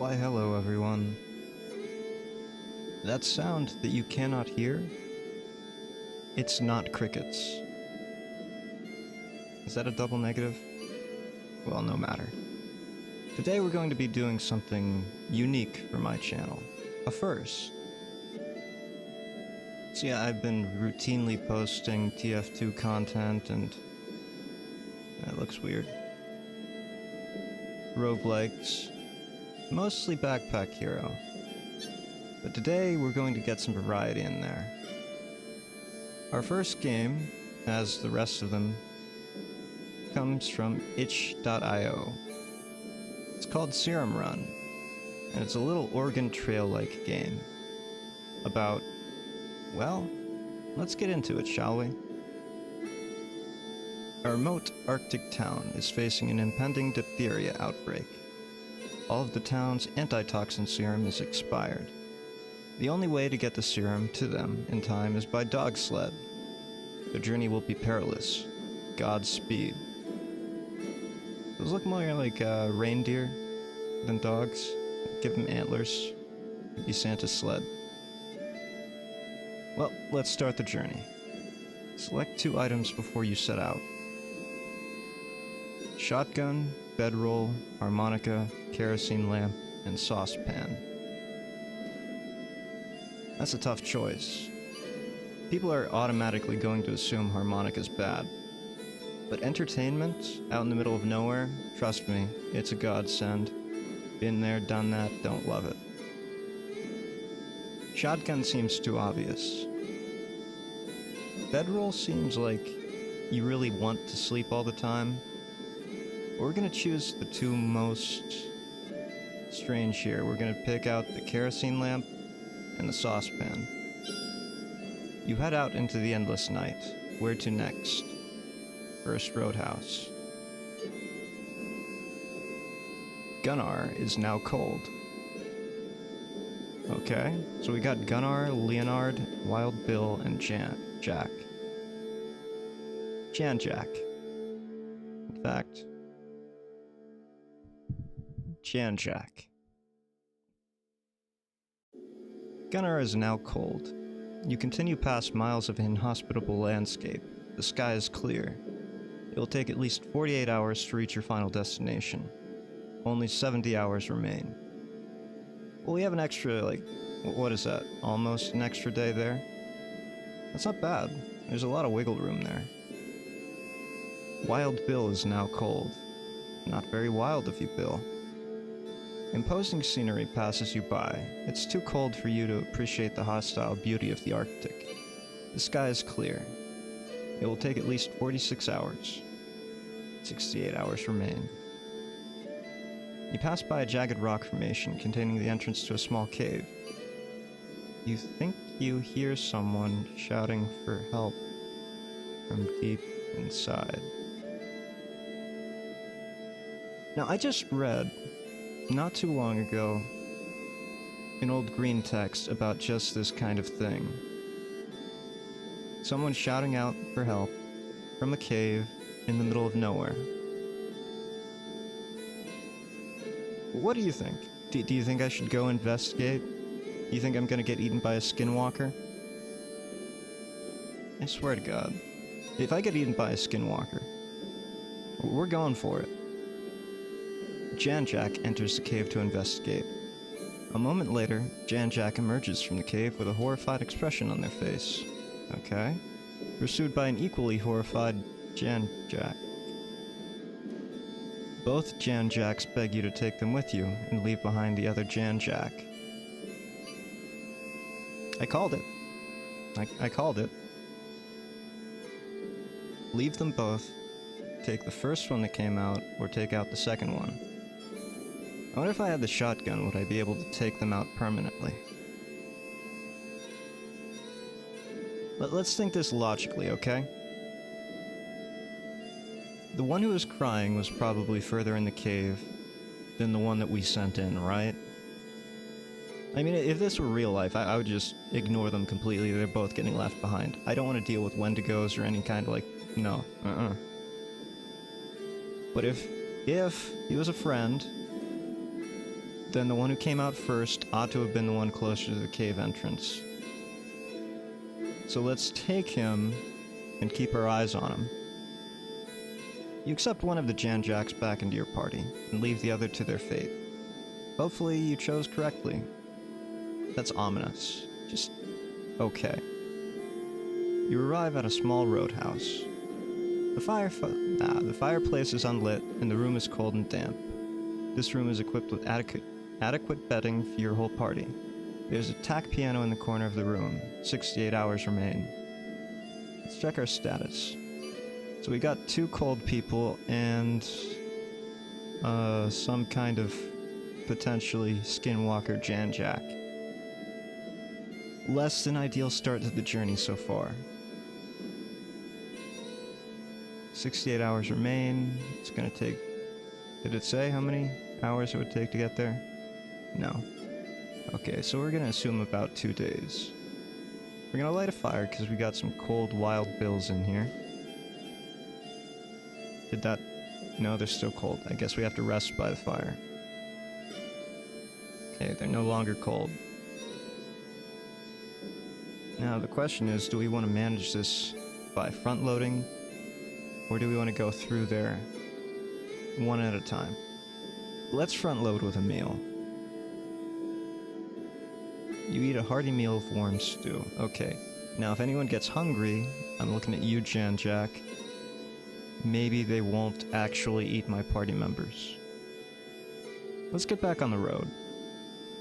Why hello everyone. That sound that you cannot hear, it's not crickets. Is that a double negative? Well, no matter. Today we're going to be doing something unique for my channel. A first. So yeah, I've been routinely posting TF2 content and it looks weird. Roguelikes. Mostly Backpack Hero. But today we're going to get some variety in there. Our first game, as the rest of them, comes from itch.io. It's called Serum Run, and it's a little Oregon Trail-like game about, well, let's get into it, shall we? A remote Arctic town is facing an impending diphtheria outbreak. All of the town's antitoxin serum is expired. The only way to get the serum to them in time is by dog sled. The journey will be perilous. Godspeed. Those look more like reindeer than dogs. Give them antlers. It'd be Santa's sled. Well, let's start the journey. Select 2 items before you set out. Shotgun, bedroll, harmonica, kerosene lamp, and saucepan. That's a tough choice. People are automatically going to assume harmonica's bad. But entertainment, out in the middle of nowhere, trust me, it's a godsend. Been there, done that, don't love it. Shotgun seems too obvious. Bedroll seems like you really want to sleep all the time. We're gonna choose the 2 most strange here. We're gonna pick out the kerosene lamp and the saucepan. You head out into the endless night. Where to next? First roadhouse. Gunnar is now cold. Okay, so we got Gunnar, Leonard, Wild Bill, and Jack. Jack. In fact, Jack. Gunnar is now cold. You continue past miles of inhospitable landscape. The sky is clear. It will take at least 48 hours to reach your final destination. Only 70 hours remain. Well, we have an extra, what is that? Almost an extra day there? That's not bad. There's a lot of wiggle room there. Wild Bill is now cold. Not very wild of you, Bill. Imposing scenery passes you by. It's too cold for you to appreciate the hostile beauty of the Arctic. The sky is clear. It will take at least 46 hours. 68 hours remain. You pass by a jagged rock formation containing the entrance to a small cave. You think you hear someone shouting for help from deep inside. Now, I just read, not too long ago, an old green text about just this kind of thing. Someone shouting out for help from a cave in the middle of nowhere. What do you think? Do you think I should go investigate? Do you think I'm gonna get eaten by a skinwalker? I swear to God. If I get eaten by a skinwalker, we're going for it. Jack enters the cave to investigate. A moment later, Jack emerges from the cave with a horrified expression on their face. Okay. Pursued by an equally horrified Jack. Both Jacks beg you to take them with you and leave behind the other Jack. I called it. I called it. Leave them both. Take the first one that came out, or take out the second one. I wonder if I had the shotgun, would I be able to take them out permanently? Let's think this logically, okay? The one who was crying was probably further in the cave than the one that we sent in, right? I mean, if this were real life, I would just ignore them completely. They're both getting left behind. I don't want to deal with Wendigos or any kind of, no. But if he was a friend, then the one who came out first ought to have been the one closer to the cave entrance. So let's take him and keep our eyes on him. You accept one of the Janjaks back into your party, and leave the other to their fate. Hopefully you chose correctly. That's ominous. Just okay. You arrive at a small roadhouse. The fireplace is unlit, and the room is cold and damp. This room is equipped with adequate bedding for your whole party. There's a tack piano in the corner of the room. 68 hours remain. Let's check our status. So we got 2 cold people and some kind of potentially skinwalker Janjak. Less than ideal start to the journey so far. 68 hours remain. It's gonna take... Did it say how many hours it would take to get there? No. Okay, so we're gonna assume about 2 days. We're gonna light a fire because we got some cold wild bills in here. Did that... No, they're still cold. I guess we have to rest by the fire. Okay, they're no longer cold. Now the question is, do we want to manage this by front loading? Or do we want to go through there one at a time? Let's front load with a meal. You eat a hearty meal of warm stew. Okay. Now if anyone gets hungry, I'm looking at you, Janjak. Maybe they won't actually eat my party members. Let's get back on the road.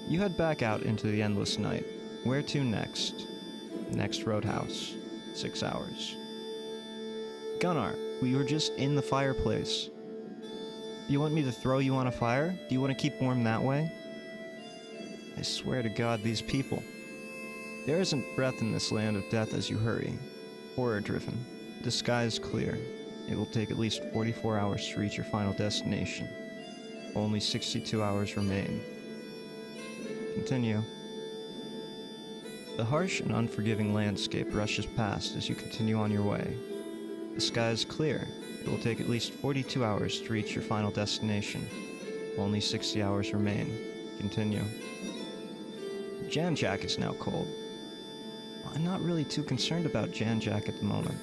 You head back out into the endless night. Where to next? Next roadhouse. 6 hours. Gunnar, we were just in the fireplace. You want me to throw you on a fire? Do you want to keep warm that way? I swear to God, these people. There isn't breath in this land of death as you hurry. Horror-driven. The sky is clear. It will take at least 44 hours to reach your final destination. Only 62 hours remain. Continue. The harsh and unforgiving landscape rushes past as you continue on your way. The sky is clear. It will take at least 42 hours to reach your final destination. Only 60 hours remain. Continue. Janjak is now cold. I'm not really too concerned about Janjak at the moment.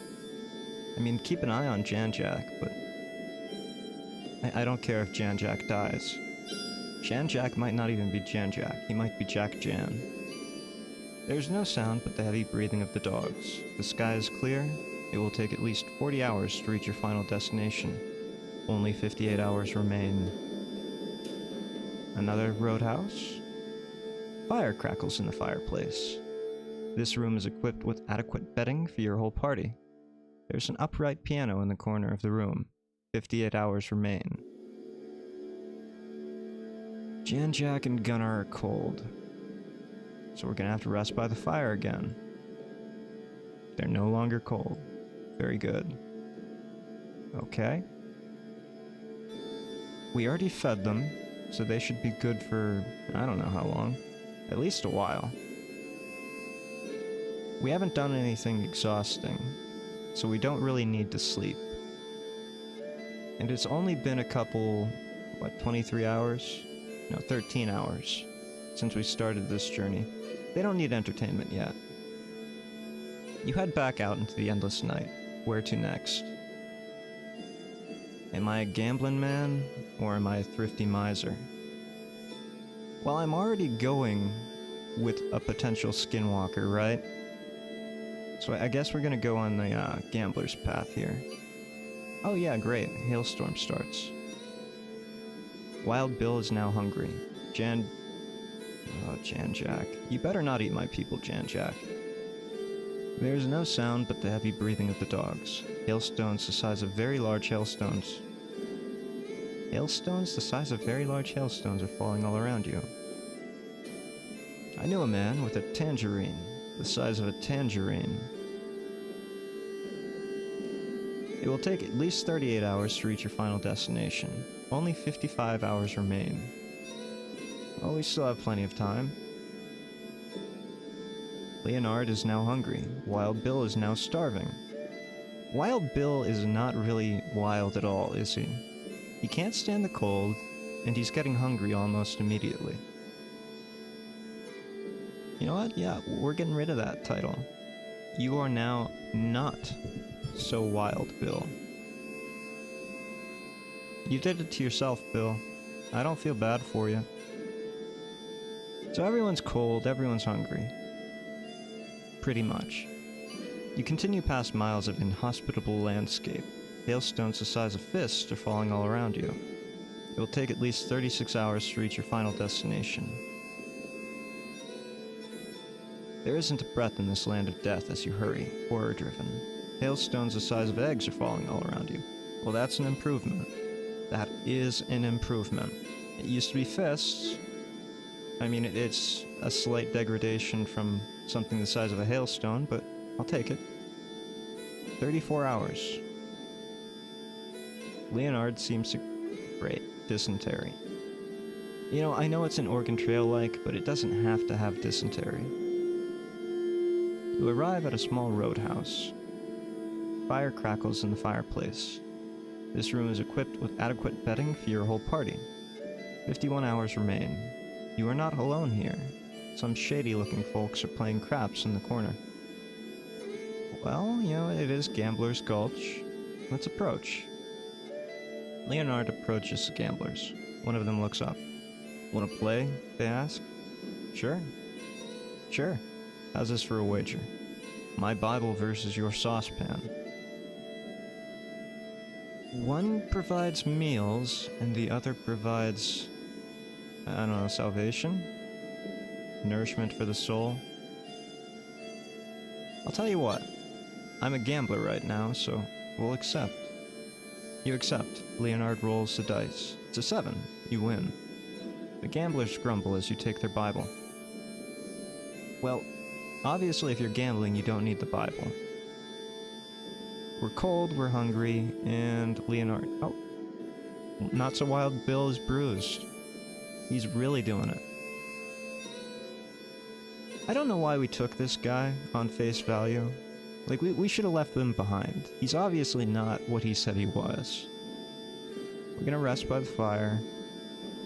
I mean, keep an eye on Janjak, but I don't care if Janjak dies. Janjak might not even be Janjak. He might be Jack Jan. There's no sound but the heavy breathing of the dogs. The sky is clear. It will take at least 40 hours to reach your final destination. Only 58 hours remain. Another roadhouse? Fire crackles in the fireplace. This room is equipped with adequate bedding for your whole party. There's an upright piano in the corner of the room. 58 hours remain. Janjak and Gunnar are cold. So we're gonna have to rest by the fire again. They're no longer cold. Very good. Okay. We already fed them, so they should be good for, I don't know how long. At least a while. We haven't done anything exhausting, so we don't really need to sleep. And it's only been a couple, 23 hours? No, 13 hours since we started this journey. They don't need entertainment yet. You head back out into the endless night. Where to next? Am I a gambling man, or am I a thrifty miser? Well, I'm already going with a potential skinwalker, right? So I guess we're gonna go on the gambler's path here. Oh yeah, great. Hailstorm starts. Wild Bill is now hungry. Janjak. You better not eat my people, Janjak. There is no sound but the heavy breathing of the dogs. Hailstones the size of very large hailstones. Hailstones the size of very large hailstones are falling all around you. I knew a man with a tangerine, the size of a tangerine. It will take at least 38 hours to reach your final destination. Only 55 hours remain. Well, we still have plenty of time. Leonard is now hungry. Wild Bill is now starving. Wild Bill is not really wild at all, is he? He can't stand the cold, and he's getting hungry almost immediately. You know what? Yeah, we're getting rid of that title. You are now not so wild, Bill. You did it to yourself, Bill. I don't feel bad for you. So everyone's cold, everyone's hungry. Pretty much. You continue past miles of inhospitable landscape. Hailstones the size of fists are falling all around you. It will take at least 36 hours to reach your final destination. There isn't a breath in this land of death as you hurry, horror-driven. Hailstones the size of eggs are falling all around you. Well, that's an improvement. That is an improvement. It used to be fists. I mean, it's a slight degradation from something the size of a hailstone, but I'll take it. 34 hours. Leonard seems to... Great. Dysentery. You know, I know it's an Oregon Trail-like, but it doesn't have to have dysentery. You arrive at a small roadhouse. Fire crackles in the fireplace. This room is equipped with adequate bedding for your whole party. 51 hours remain. You are not alone here. Some shady-looking folks are playing craps in the corner. Well, you know, it is Gambler's Gulch. Let's approach. Leonard approaches the gamblers. One of them looks up. Want to play? They ask. Sure. Sure. How's this for a wager? My Bible versus your saucepan. One provides meals, and the other provides... I don't know, salvation? Nourishment for the soul? I'll tell you what. I'm a gambler right now, so we'll accept. You accept. Leonard rolls the dice. It's a 7. You win. The gamblers grumble as you take their Bible. Well, obviously if you're gambling, you don't need the Bible. We're cold, we're hungry, and Leonard... Oh. Not so wild Bill is bruised. He's really doing it. I don't know why we took this guy on face value. Like, we should have left him behind. He's obviously not what he said he was. We're gonna rest by the fire.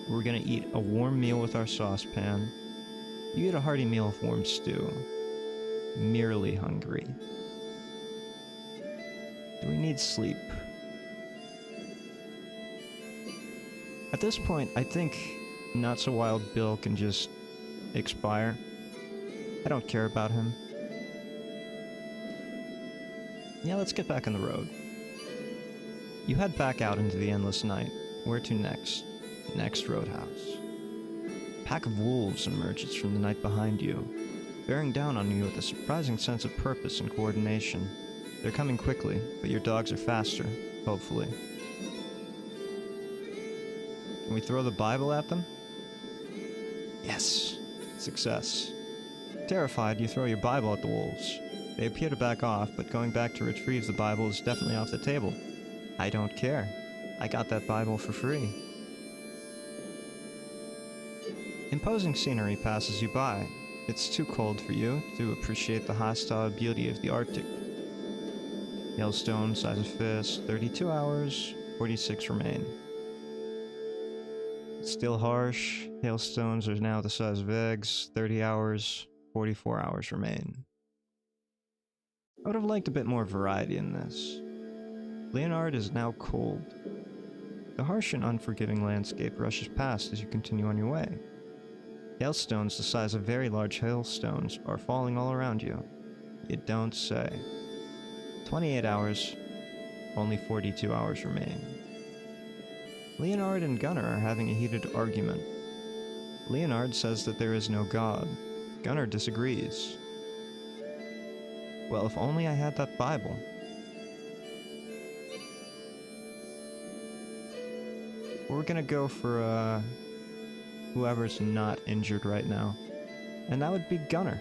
We're gonna eat a warm meal with our saucepan. You eat a hearty meal of warm stew. Merely hungry. Do we need sleep? At this point, I think Not So Wild Bill can just expire. I don't care about him. Yeah, let's get back on the road. You head back out into the endless night. Where to next? Next roadhouse. A pack of wolves emerges from the night behind you, bearing down on you with a surprising sense of purpose and coordination. They're coming quickly, but your dogs are faster, hopefully. Can we throw the Bible at them? Yes. Success. Terrified, you throw your Bible at the wolves. They appear to back off, but going back to retrieve the Bible is definitely off the table. I don't care. I got that Bible for free. Imposing scenery passes you by. It's too cold for you to appreciate the hostile beauty of the Arctic. Hailstone, size of fist, 32 hours, 46 remain. It's still harsh. Hailstones are now the size of eggs, 30 hours, 44 hours remain. I would have liked a bit more variety in this. Leonard is now cold. The harsh and unforgiving landscape rushes past as you continue on your way. Hailstones the size of very large hailstones are falling all around you. You don't say. 28 hours, only 42 hours remain. Leonard and Gunnar are having a heated argument. Leonard says that there is no God. Gunnar disagrees. Well, if only I had that Bible. We're gonna go for, whoever's not injured right now. And that would be Gunnar.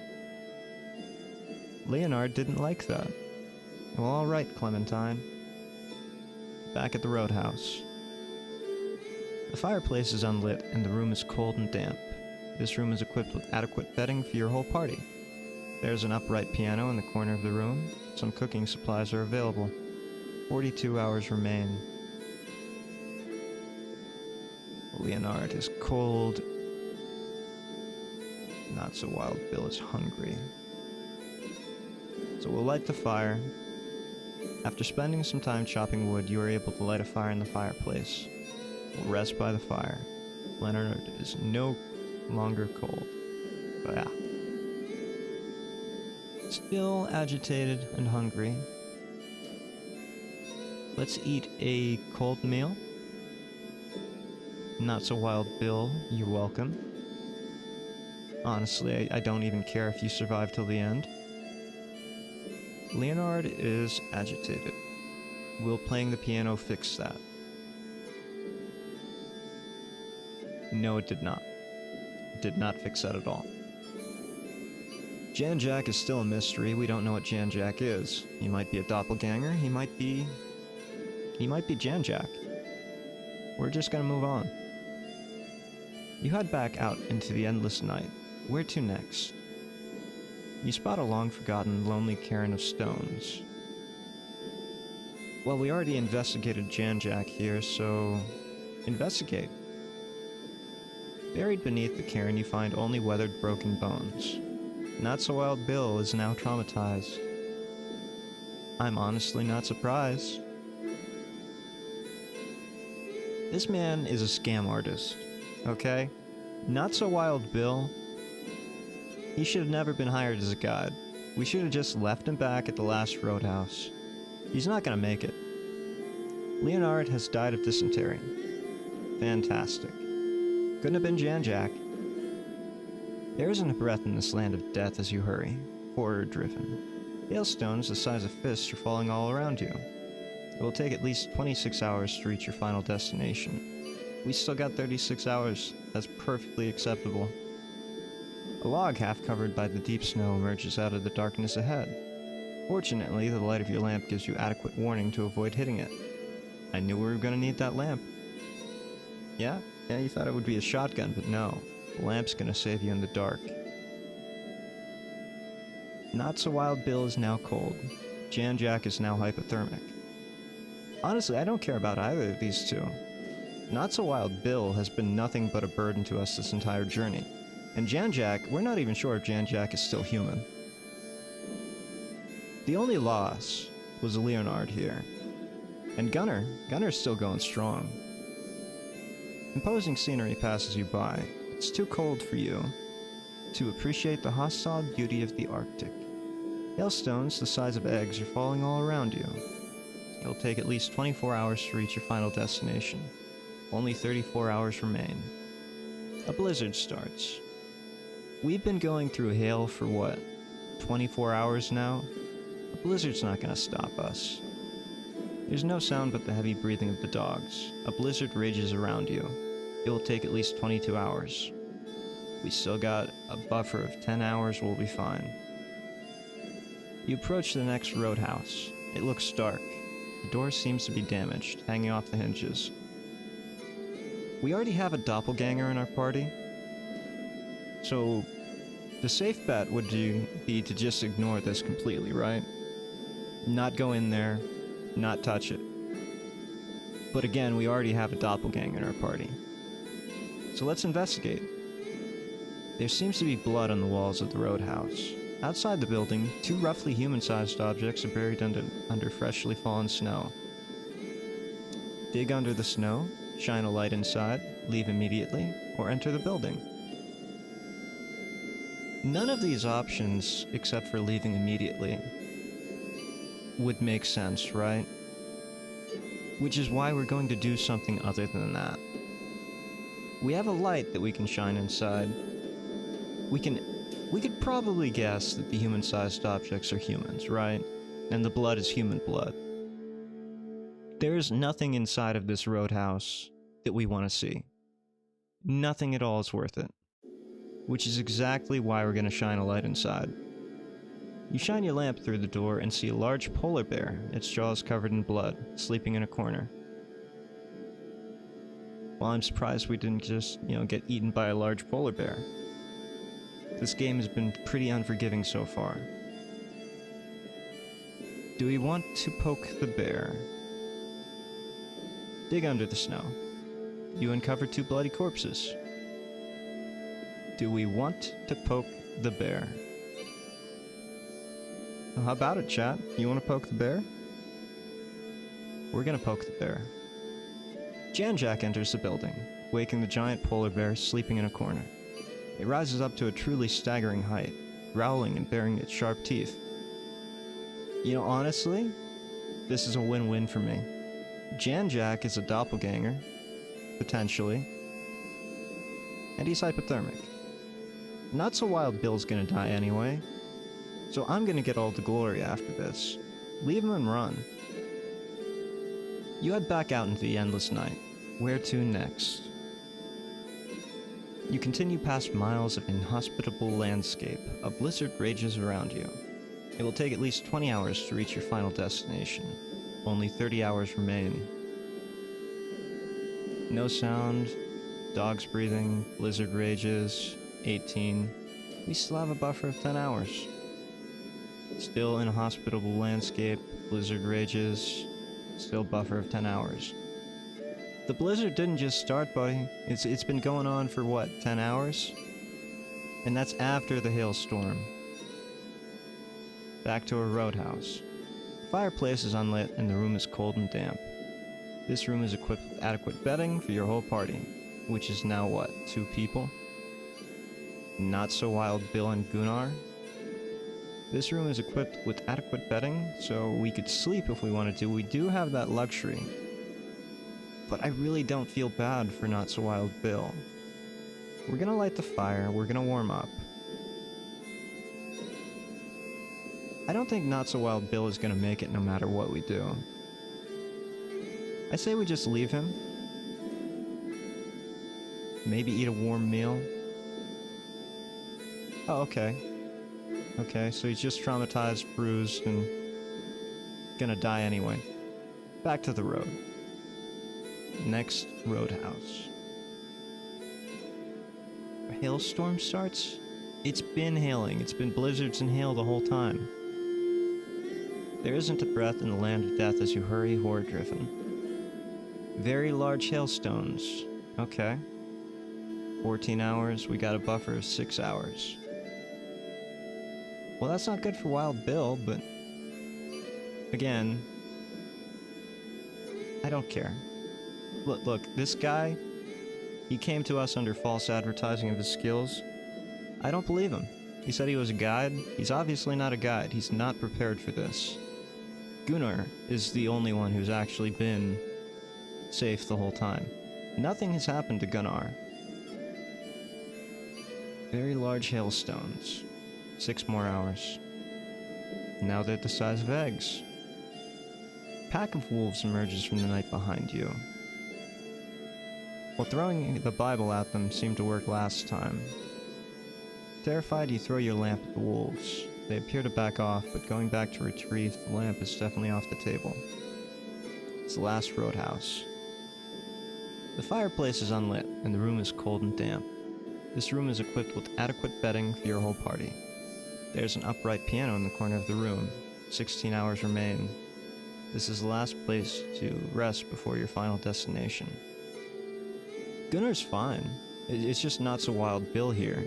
Leonard didn't like that. Well, alright, Clementine. Back at the roadhouse. The fireplace is unlit and the room is cold and damp. This room is equipped with adequate bedding for your whole party. There's an upright piano in the corner of the room. Some cooking supplies are available. 42 hours remain. Leonard is cold. Not so wild Bill is hungry. So we'll light the fire. After spending some time chopping wood, you are able to light a fire in the fireplace. We'll rest by the fire. Leonard is no longer cold. But yeah. Still agitated and hungry. Let's eat a cold meal. Not so wild Bill, you're welcome. Honestly, I don't even care if you survive till the end. Leonard is agitated. Will playing the piano fix that? No, it did not. It did not fix that at all. Jan Jack is still a mystery. We don't know what Jan Jack is. He might be a doppelganger. He might be Jan Jack. We're just gonna move on. You head back out into the endless night. Where to next? You spot a long-forgotten, lonely cairn of stones. Well, we already investigated Jan Jack here, so investigate. Buried beneath the cairn, you find only weathered, broken bones. Not so wild Bill is now traumatized. I'm honestly not surprised. This man is a scam artist, okay? Not so wild Bill. He should have never been hired as a guide. We should have just left him back at the last roadhouse. He's not gonna make it. Leonard has died of dysentery. Fantastic. Couldn't have been Jan Jack. There isn't a breath in this land of death as you hurry, horror-driven. Hailstones the size of fists are falling all around you. It will take at least 26 hours to reach your final destination. We still got 36 hours. That's perfectly acceptable. A log half covered by the deep snow emerges out of the darkness ahead. Fortunately, the light of your lamp gives you adequate warning to avoid hitting it. I knew we were going to need that lamp. Yeah, you thought it would be a shotgun, but no. The lamp's going to save you in the dark. Not so wild Bill is now cold. Jan Jack is now hypothermic. Honestly, I don't care about either of these two. Not so wild Bill has been nothing but a burden to us this entire journey. And Jan Jack, we're not even sure if Jan Jack is still human. The only loss was Leonard here. And Gunner's still going strong. Imposing scenery passes you by. It's too cold for you to appreciate the hostile beauty of the Arctic. Hailstones the size of eggs are falling all around you. It'll take at least 24 hours to reach your final destination. Only 34 hours remain. A blizzard starts. We've been going through hail for what, 24 hours now? A blizzard's not gonna stop us. There's no sound but the heavy breathing of the dogs. A blizzard rages around you. It will take at least 22 hours. We still got a buffer of 10 hours, we'll be fine. You approach the next roadhouse. It looks dark. The door seems to be damaged, hanging off the hinges. We already have a doppelganger in our party, so the safe bet would be to just ignore this completely, right? Not go in there, not touch it. But again, we already have a doppelganger in our party. So let's investigate. There seems to be blood on the walls of the roadhouse. Outside the building, two roughly human-sized objects are buried under freshly fallen snow. Dig under the snow, shine a light inside, leave immediately, or enter the building. None of these options, except for leaving immediately, would make sense, right? Which is why we're going to do something other than that. We have a light that we can shine inside. We could probably guess that the human-sized objects are humans, right? And the blood is human blood. There is nothing inside of this roadhouse that we want to see. Nothing at all is worth it. Which is exactly why we're going to shine a light inside. You shine your lamp through the door and see a large polar bear, its jaws covered in blood, sleeping in a corner. Well, I'm surprised we didn't just, get eaten by a large polar bear. This game has been pretty unforgiving so far. Do we want to poke the bear? Dig under the snow. You uncover two bloody corpses. Do we want to poke the bear? Well, how about it, chat? You want to poke the bear? We're gonna poke the bear. Jan-Jack enters the building, waking the giant polar bear sleeping in a corner. It rises up to a truly staggering height, growling and baring its sharp teeth. You know, honestly, this is a win-win for me. Jan-Jack is a doppelganger, potentially, and he's hypothermic. Not so Wild Bill's gonna die anyway, so I'm gonna get all the glory after this. Leave him and run. You head back out into the endless night. Where to next? You continue past miles of inhospitable landscape. A blizzard rages around you. It will take at least 20 hours to reach your final destination. Only 30 hours remain. No sound, dogs breathing, blizzard rages, 18. We still have a buffer of 10 hours. Still inhospitable landscape, blizzard rages, still buffer of 10 hours. The blizzard didn't just start, buddy. It's been going on for what, 10 hours? And that's after the hailstorm. Back to a roadhouse. The fireplace is unlit and the room is cold and damp. This room is equipped with adequate bedding for your whole party, which is now what, 2 people? Not so Wild Bill and Gunnar. This room is equipped with adequate bedding, so we could sleep if we wanted to. We do have that luxury. But I really don't feel bad for Not So Wild Bill. We're gonna light the fire, we're gonna warm up. I don't think Not So Wild Bill is gonna make it no matter what we do. I say we just leave him. Maybe eat a warm meal. Oh, okay. Okay, so he's just traumatized, bruised, and gonna die anyway. Back to the road. Next roadhouse. A hailstorm starts? It's been hailing. It's been blizzards and hail the whole time. There isn't a breath in the land of death as you hurry horror-driven. Very large hailstones. Okay. 14 hours, we got a buffer of 6 hours. Well, that's not good for Wild Bill, but again, I don't care. Look, this guy, he came to us under false advertising of his skills. I don't believe him. He said he was a guide. He's obviously not a guide. He's not prepared for this. Gunnar is the only one who's actually been safe the whole time. Nothing has happened to Gunnar. Very large hailstones. 6 more hours. Now they're the size of eggs. A pack of wolves emerges from the night behind you. Well, throwing the Bible at them seemed to work last time. Terrified, you throw your lamp at the wolves. They appear to back off, but going back to retrieve the lamp is definitely off the table. It's the last roadhouse. The fireplace is unlit, and the room is cold and damp. This room is equipped with adequate bedding for your whole party. There's an upright piano in the corner of the room. 16 hours remain. This is the last place to rest before your final destination. Gunnar's fine. It's just Not So Wild Bill here.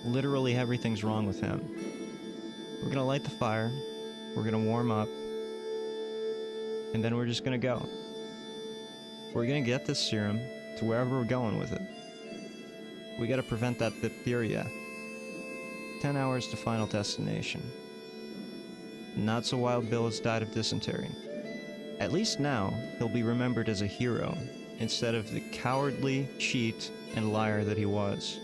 Literally everything's wrong with him. We're gonna light the fire, we're gonna warm up, and then we're just gonna go. We're gonna get this serum to wherever we're going with it. We gotta prevent that diphtheria. 10 hours to final destination. Not So Wild Bill has died of dysentery. At least now, he'll be remembered as a hero, instead of the cowardly cheat and liar that he was.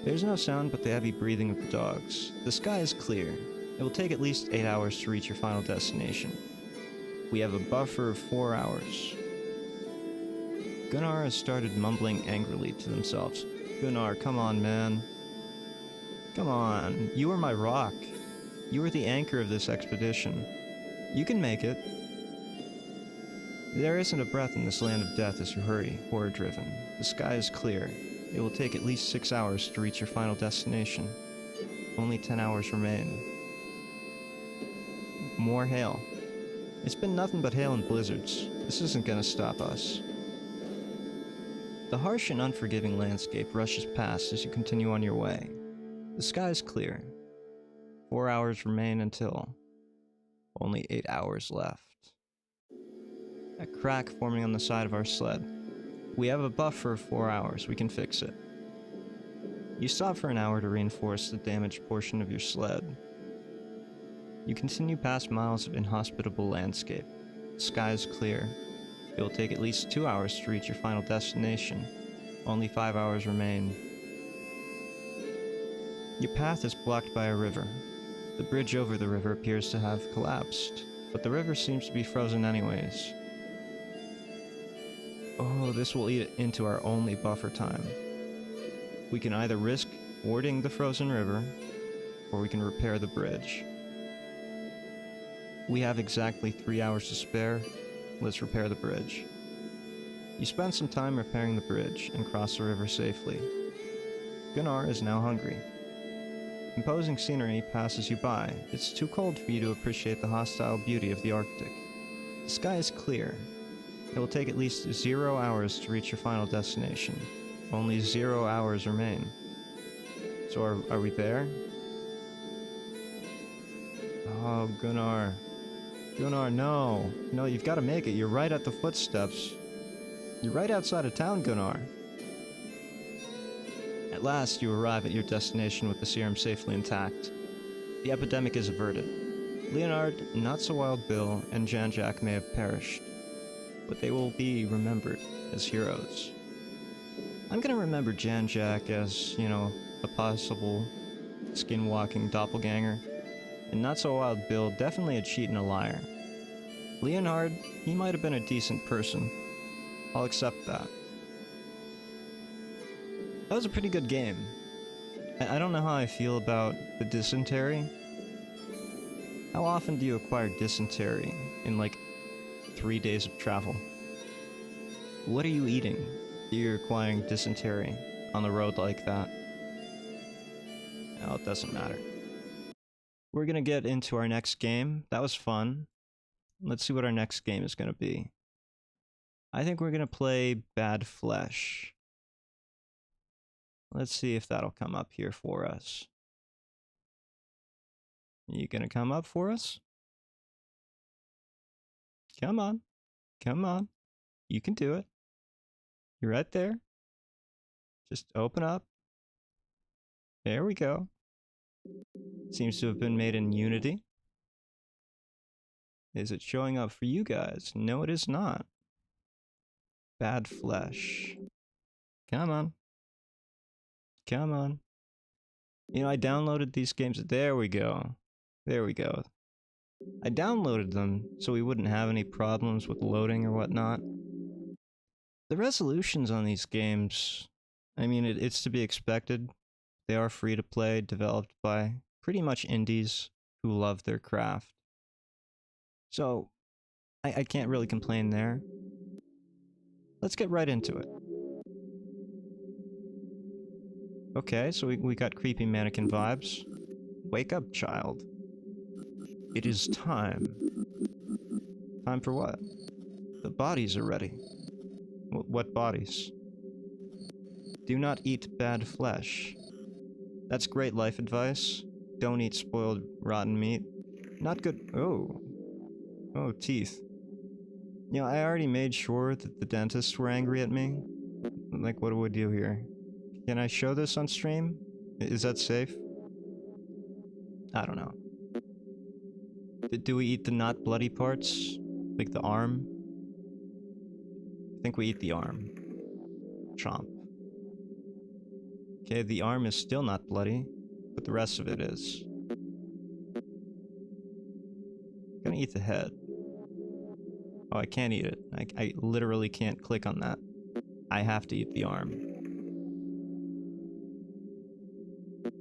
There's no sound but the heavy breathing of the dogs. The sky is clear. It will take at least 8 hours to reach your final destination. We have a buffer of 4 hours. Gunnar has started mumbling angrily to themselves. Gunnar, come on, man. Come on, you are my rock. You are the anchor of this expedition. You can make it. There isn't a breath in this land of death as you hurry, horror-driven. The sky is clear. It will take at least 6 hours to reach your final destination. Only 10 hours remain. More hail. It's been nothing but hail and blizzards. This isn't gonna stop us. The harsh and unforgiving landscape rushes past as you continue on your way. The sky is clear. 4 hours remain until only 8 hours left. A crack forming on the side of our sled. We have a buffer of 4 hours, we can fix it. You stop for an hour to reinforce the damaged portion of your sled. You continue past miles of inhospitable landscape. The sky is clear. It will take at least 2 hours to reach your final destination. Only 5 hours remain. Your path is blocked by a river. The bridge over the river appears to have collapsed, but the river seems to be frozen anyways. Oh, this will eat into our only buffer time. We can either risk fording the frozen river, or we can repair the bridge. We have exactly 3 hours to spare. Let's repair the bridge. You spend some time repairing the bridge and cross the river safely. Gunnar is now hungry. Imposing scenery passes you by. It's too cold for you to appreciate the hostile beauty of the Arctic. The sky is clear. It will take at least 0 hours to reach your final destination. Only 0 hours remain. So are we there? Oh, Gunnar. Gunnar, no. No, you've got to make it. You're right at the footsteps. You're right outside of town, Gunnar. At last, you arrive at your destination with the serum safely intact. The epidemic is averted. Leonard, Not-So-Wild Bill, and Jan-Jack may have perished, but they will be remembered as heroes. I'm gonna remember Jan-Jack as, you know, a possible skin-walking doppelganger, and Not-So-Wild Bill definitely a cheat and a liar. Leonard, he might have been a decent person. I'll accept that. That was a pretty good game. I don't know how I feel about the dysentery. How often do you acquire dysentery in like 3 days of travel? What are you eating that you're acquiring dysentery on the road like that? Oh, it doesn't matter. We're gonna get into our next game. That was fun. Let's see what our next game is gonna be. I think we're gonna play Bad Flesh. Let's see if that'll come up here for us. You gonna come up for us? Come on. Come on. You can do it. You're right there. Just open up. There we go. Seems to have been made in Unity. Is it showing up for you guys? No, it is not. Bad Flesh. Come on. Come on. You know, I downloaded these games. There we go. There we go. I downloaded them so we wouldn't have any problems with loading or whatnot. The resolutions on these games, I mean, it's to be expected. They are free to play, developed by pretty much indies who love their craft. So, I can't really complain there. Let's get right into it. Okay, so we got creepy mannequin vibes. Wake up, child. It is time. Time for what? The bodies are ready. What bodies? Do not eat bad flesh. That's great life advice. Don't eat spoiled, rotten meat. Not good. Oh. Oh, teeth. You know, I already made sure that the dentists were angry at me. Like, what do we do here? Can I show this on stream? Is that safe? I don't know. Do we eat the not bloody parts? Like the arm? I think we eat the arm. Chomp. Okay, the arm is still not bloody, but the rest of it is. I'm gonna eat the head. Oh, I can't eat it. I literally can't click on that. I have to eat the arm.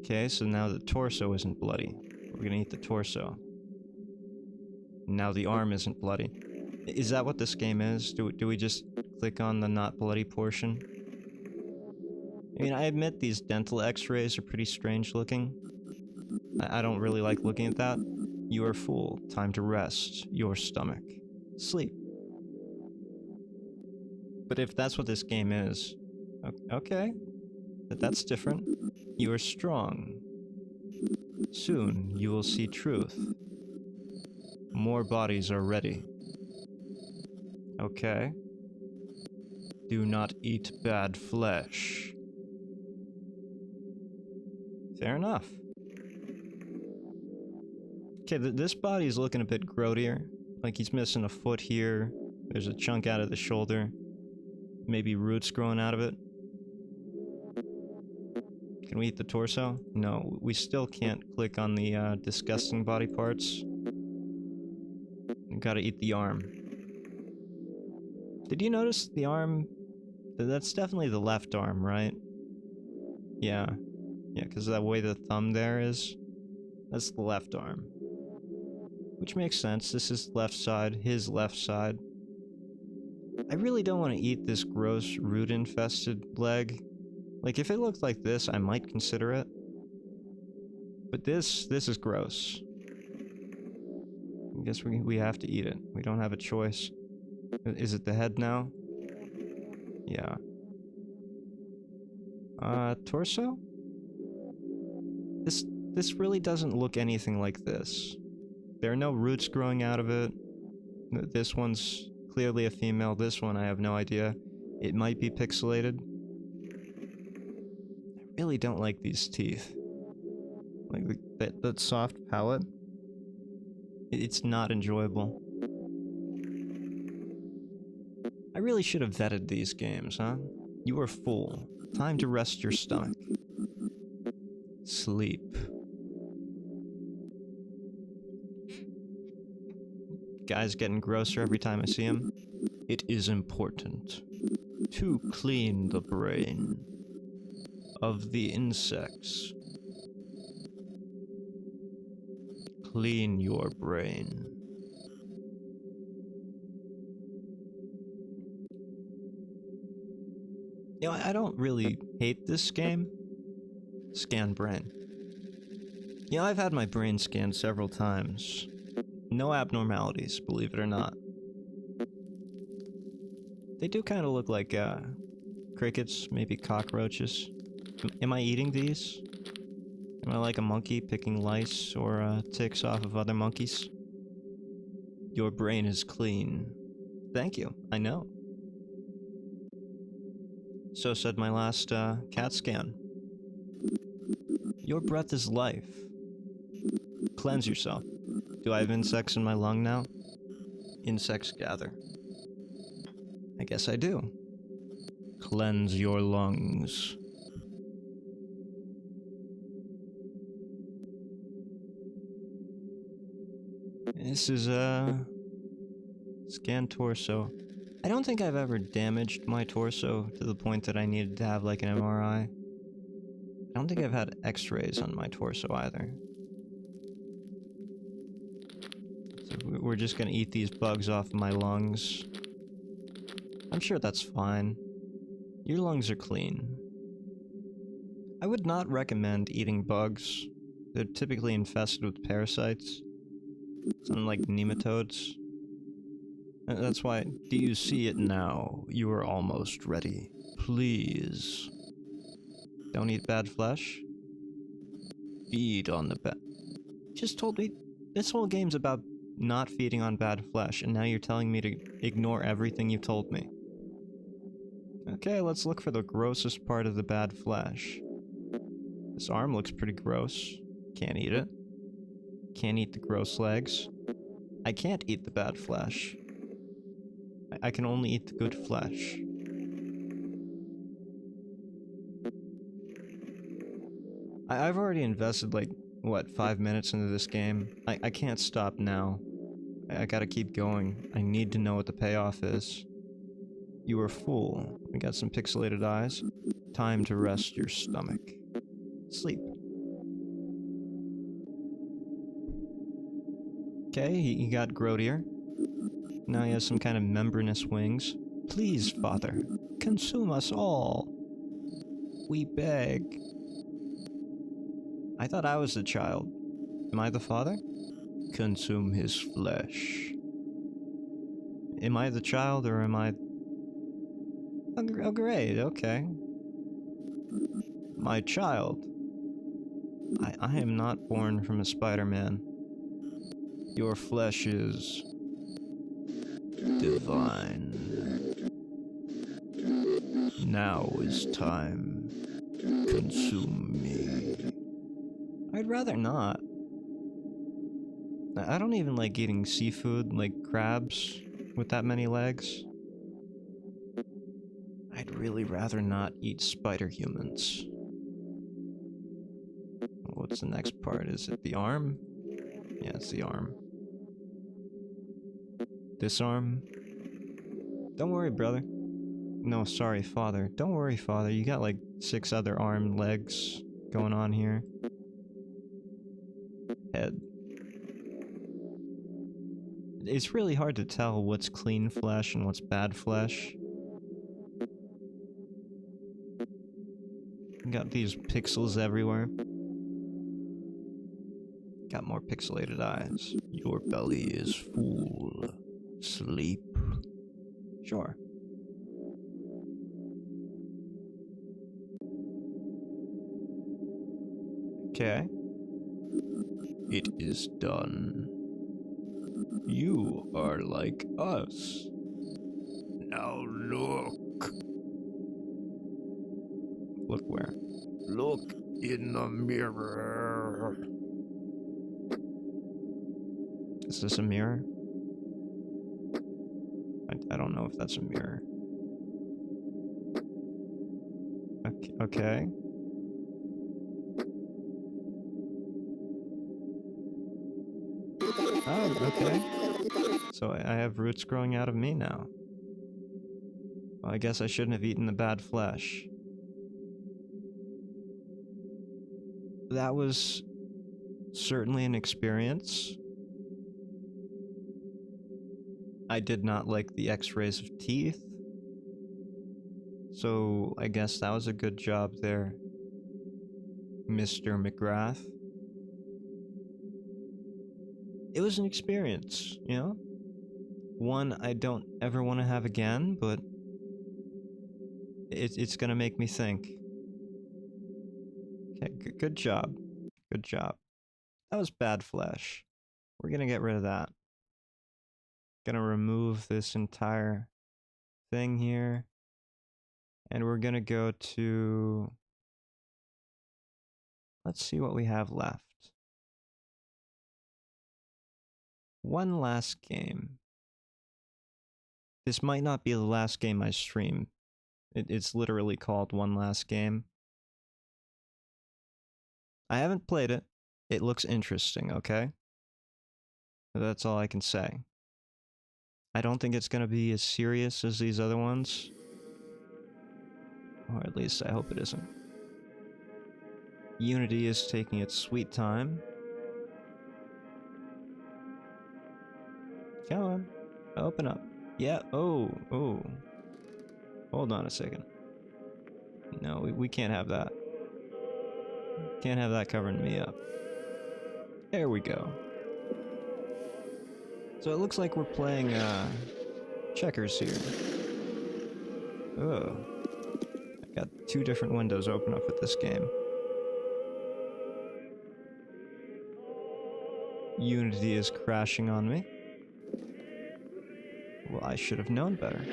Okay, so now the torso isn't bloody. We're gonna eat the torso. Now the arm isn't bloody. Is that what this game is? Do we just click on the not bloody portion? I mean, I admit these dental x-rays are pretty strange looking. I don't really like looking at that. You are full. Time to rest your stomach. Sleep. But if that's what this game is, Okay, but that's different. You are strong. Soon you will see truth. More bodies are ready. Okay. Do not eat bad flesh. Fair enough. Okay, this body's looking a bit grodier. Like he's missing a foot here. There's a chunk out of the shoulder. Maybe roots growing out of it. Can we eat the torso? No, we still can't click on the disgusting body parts. We gotta eat the arm. Did you notice the arm? That's definitely the left arm, right? Yeah. Yeah, because that way the thumb there is. That's the left arm. Which makes sense. This is left side, his left side. I really don't want to eat this gross root-infested leg. Like, if it looked like this, I might consider it. But this is gross. I guess we have to eat it. We don't have a choice. Is it the head now? Yeah. Torso? This really doesn't look anything like this. There are no roots growing out of it. This one's clearly a female. This one, I have no idea. It might be pixelated. I really don't like these teeth. Like, that soft palate. It's not enjoyable. I really should have vetted these games, huh? You are full. Time to rest your stomach. Sleep. Guy's getting grosser every time I see him. It is important to clean the brain of the insects. Clean your brain. You know, I don't really hate this game. Scan brain. You know, I've had my brain scanned several times. No abnormalities, believe it or not. They do kind of look like, crickets, maybe cockroaches. Am I eating these? Am I like a monkey picking lice or, ticks off of other monkeys? Your brain is clean. Thank you, I know. So said my last, CAT scan. Your breath is life. Cleanse yourself. Do I have insects in my lung now? Insects gather. I guess I do. Cleanse your lungs. This is, scan torso. I don't think I've ever damaged my torso to the point that I needed to have, like, an MRI. I don't think I've had x-rays on my torso either. So we're just gonna eat these bugs off of my lungs. I'm sure that's fine. Your lungs are clean. I would not recommend eating bugs. They're typically infested with parasites. Something like nematodes. That's why, do you see it now? You are almost ready. Please. Don't eat bad flesh. Feed on the bad. Just told me this whole game's about not feeding on bad flesh, and now you're telling me to ignore everything you told me. Okay, let's look for the grossest part of the bad flesh. This arm looks pretty gross. Can't eat it. Can't eat the gross legs. I can't eat the bad flesh. I can only eat the good flesh. I've already invested, like, what, 5 minutes into this game? I can't stop now. I gotta keep going. I need to know what the payoff is. You are full. We got some pixelated eyes. Time to rest your stomach. Sleep. Okay, he got grodier. Now he has some kind of membranous wings. Please, Father, consume us all. We beg. I thought I was the child. Am I the father? Consume his flesh. Am I the child or am I... Oh, great, okay. My child. I am not born from a Spider-Man. Your flesh is divine. Now is time. Consume me. I'd rather not. I don't even like eating seafood, like crabs, with that many legs. I'd really rather not eat spider humans. What's the next part? Is it the arm? Yeah, it's the arm. This arm? Don't worry, brother. No, sorry, father. Don't worry, father. You got like 6 other arm legs going on here. Head. It's really hard to tell what's clean flesh and what's bad flesh. Got these pixels everywhere. Got more pixelated eyes. Your belly is full. Sleep. Sure. Okay. It is done. You are like us. Now look. Look where? Look in the mirror. Is this a mirror? I don't know if that's a mirror. Okay. Oh, okay. So I have roots growing out of me now. Well, I guess I shouldn't have eaten the bad flesh. That was certainly an experience. I did not like the x-rays of teeth. So I guess that was a good job there, Mr. McGrath. It was an experience, you know? One I don't ever want to have again, but it's gonna make me think. Okay, good job. Good job. That was bad flesh. We're gonna get rid of that. Gonna remove this entire thing here. And we're gonna go to... Let's see what we have left. One last game. This might not be the last game I stream. It's literally called One Last Game. I haven't played it. It looks interesting, okay? That's all I can say. I don't think it's gonna be as serious as these other ones. Or at least I hope it isn't. Unity is taking its sweet time. Come on. Open up. Yeah, oh. Hold on a second. No, we can't have that. Can't have that covering me up. There we go. So it looks like we're playing, checkers here. Oh. I got 2 different windows open up with this game. Unity is crashing on me. Well, I should have known better.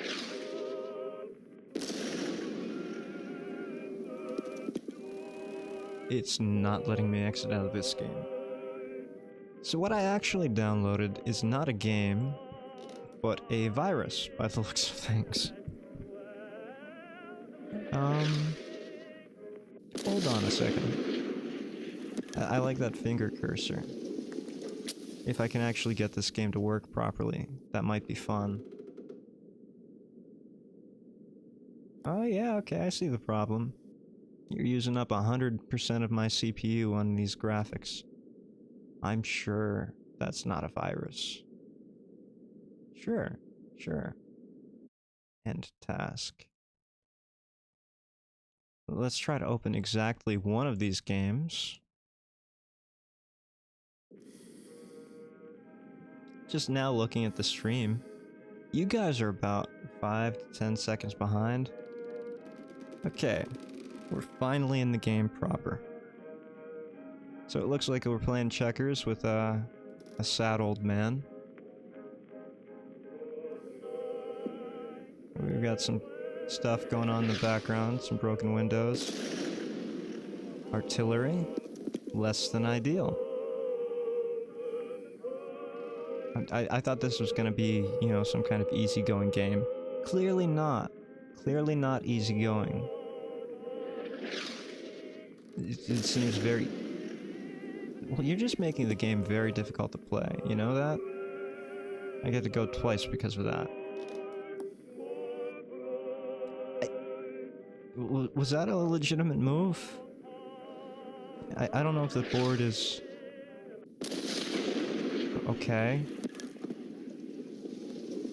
It's not letting me exit out of this game. So what I actually downloaded is not a game, but a virus, by the looks of things. Hold on a second. I like that finger cursor. If I can actually get this game to work properly, that might be fun. Oh yeah, okay, I see the problem. You're using up 100% of my CPU on these graphics. I'm sure that's not a virus. Sure. End task. Let's try to open exactly one of these games. Just now looking at the stream, you guys are about 5 to 10 seconds behind. Okay, We're finally in the game proper. So it looks like we're playing checkers with a sad old man. We've got some stuff going on in the background, some broken windows. Artillery, less than ideal. I thought this was gonna be, you know, some kind of easygoing game. Clearly not. Clearly not easygoing. It seems very... Well, you're just making the game very difficult to play, you know that? I get to go twice because of that. Was that a legitimate move? I don't know if the board is... Okay.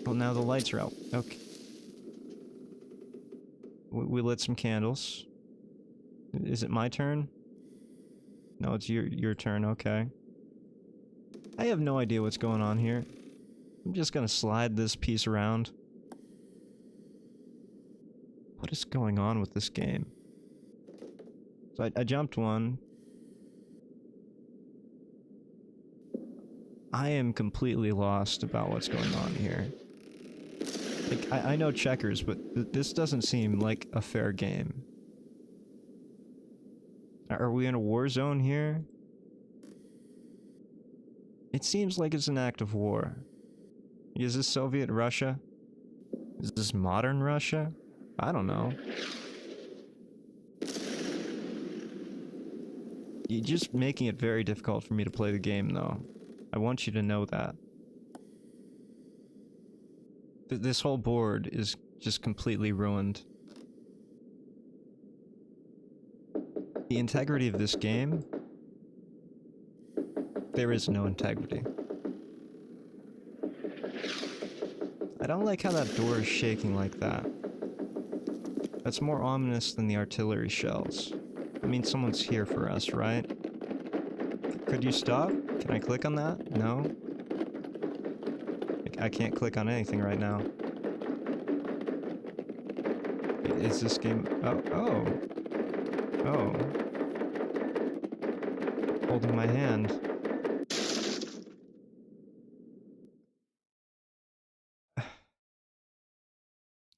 Well, now the lights are out. Okay. We lit some candles. Is it my turn? No, it's your turn, okay. I have no idea what's going on here. I'm just gonna slide this piece around. What is going on with this game? So I jumped one. I am completely lost about what's going on here. Like, I know checkers, but this doesn't seem like a fair game. Are we in a war zone here? It seems like it's an act of war. Is this Soviet Russia? Is this modern Russia? I don't know. You're just making it very difficult for me to play the game, though. I want you to know that. This whole board is just completely ruined. The integrity of this game... There is no integrity. I don't like how that door is shaking like that. That's more ominous than the artillery shells. I mean, someone's here for us, right? Could you stop? Can I click on that? No? I can't click on anything right now. Is this game... Oh. Holding my hand.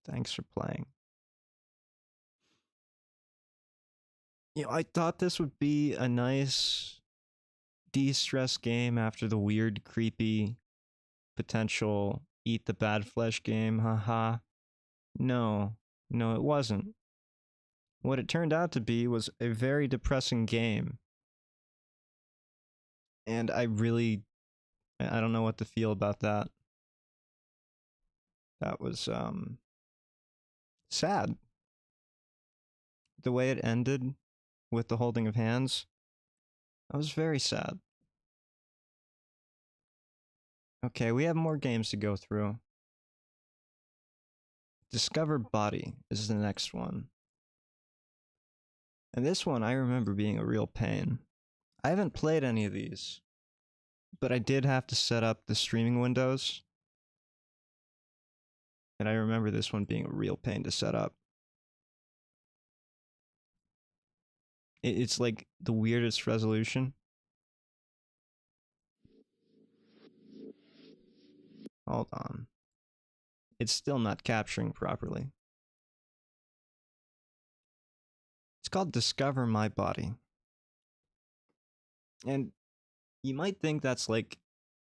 Thanks for playing. You know, I thought this would be a nice de-stress game after the weird, creepy, potential eat the bad flesh game, haha. No, it wasn't. What it turned out to be was a very depressing game. And I don't know what to feel about that. That was, sad. The way it ended with the holding of hands, that was very sad. Okay, we have more games to go through. Discover Body is the next one. And this one I remember being a real pain. I haven't played any of these, but I did have to set up the streaming windows. And I remember this one being a real pain to set up. It's like the weirdest resolution. Hold on. It's still not capturing properly. It's called Discover My Body. And you might think that's like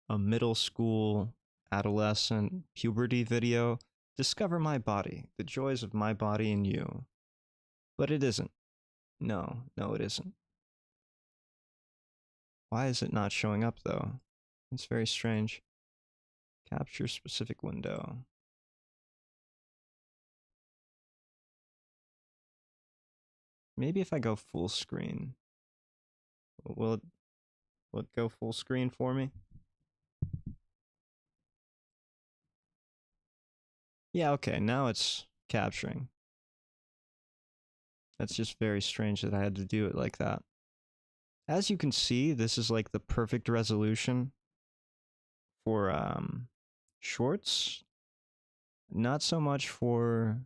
a middle school, adolescent, puberty video. Discover my body, the joys of my body and you. But it isn't. No, it isn't. Why is it not showing up though? It's very strange. Capture specific window. Maybe if I go full screen. Will it go full screen for me? Yeah, okay, now it's capturing. That's just very strange that I had to do it like that. As you can see, this is like the perfect resolution for shorts. Not so much for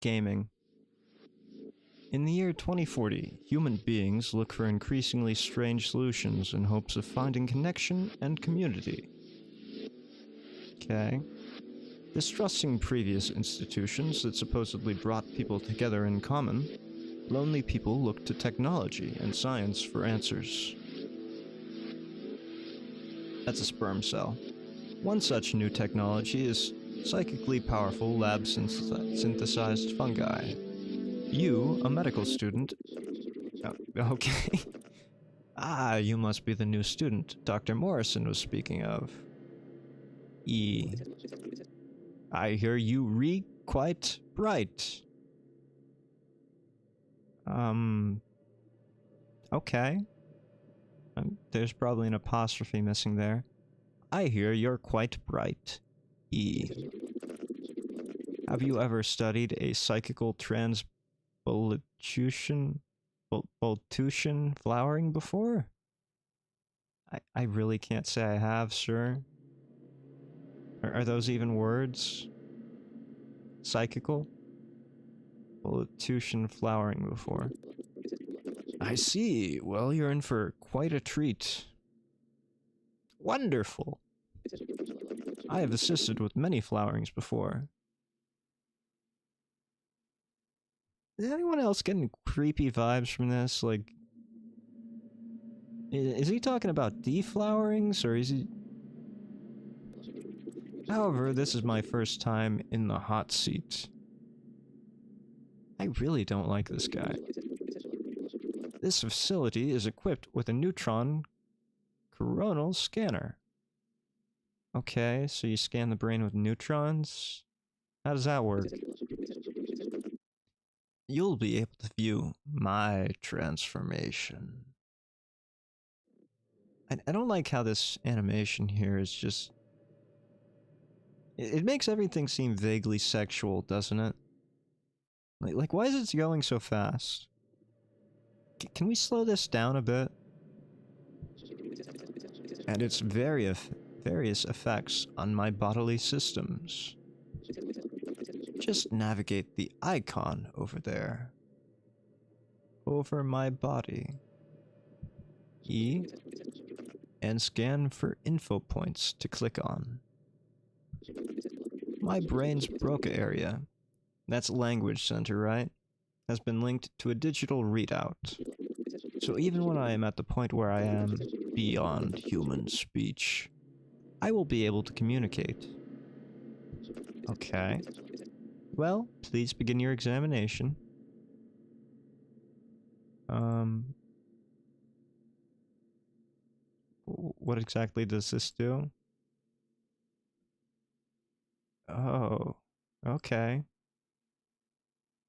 gaming. In the year 2040, human beings look for increasingly strange solutions in hopes of finding connection and community. Okay. Distrusting previous institutions that supposedly brought people together in common, lonely people look to technology and science for answers. That's a sperm cell. One such new technology is psychically powerful lab synthesized fungi. You, a medical student... Oh, okay. Ah, you must be the new student Dr. Morrison was speaking of. I hear you quite bright. Okay. There's probably an apostrophe missing there. I hear you're quite bright. Have you ever studied a psychical transvolution flowering before? I really can't say I have, sir. Are those even words? Psychical? Volitution flowering before. I see. Well, you're in for quite a treat. Wonderful. I have assisted with many flowerings before. Is anyone else getting creepy vibes from this? Like, is he talking about deflowerings, or is he... However, this is my first time in the hot seat. I really don't like this guy. This facility is equipped with a neutron coronal scanner. Okay, so you scan the brain with neutrons? How does that work? You'll be able to view my transformation. I don't like how this animation here is just... It makes everything seem vaguely sexual, doesn't it? Like why is it going so fast? Can we slow this down a bit? And its various effects on my bodily systems. Just navigate the icon over there. Over my body. E. And scan for info points to click on. My brain's Broca area. That's language center, right? Has been linked to a digital readout. So even when I am at the point where I am beyond human speech, I will be able to communicate. Okay. Well, please begin your examination. What exactly does this do? Oh, okay.